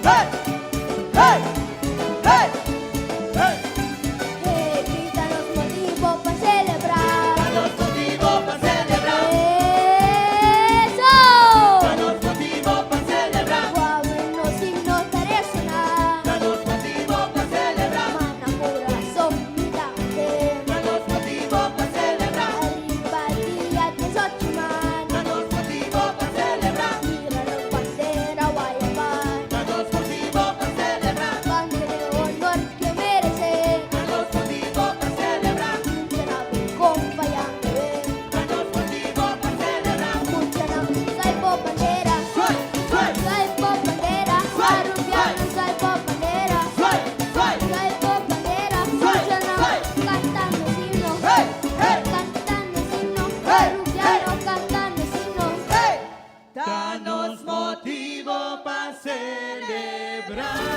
hey, hey, hey, hey. Grítanos motivo para celebrar. Danos motivo para celebrar. ¡Eso! Danos motivo para celebrar. Suave los himnos haré sonar. Danos motivo para celebrar. Mana corazón mirante. Danos motivo para celebrar. Arriba el día 18 man. Danos motivo para celebrar. Mira la bandera guayabán. Danos motivo para celebrar. Bandera de honor que merece. Danos motivo para celebrar. Muchana compañante. Danos motivo para celebrar. Muchana saipo bandera. Suay, suay, Saipo bandera. Arubiano saipo bandera. suay, suay. Saipo bandera. Suay, Muchana suay. cantando himno. Hey, hey, Cantando himno. Hey, Arubiano cantando himno. hey. Danos motivo para celebrar.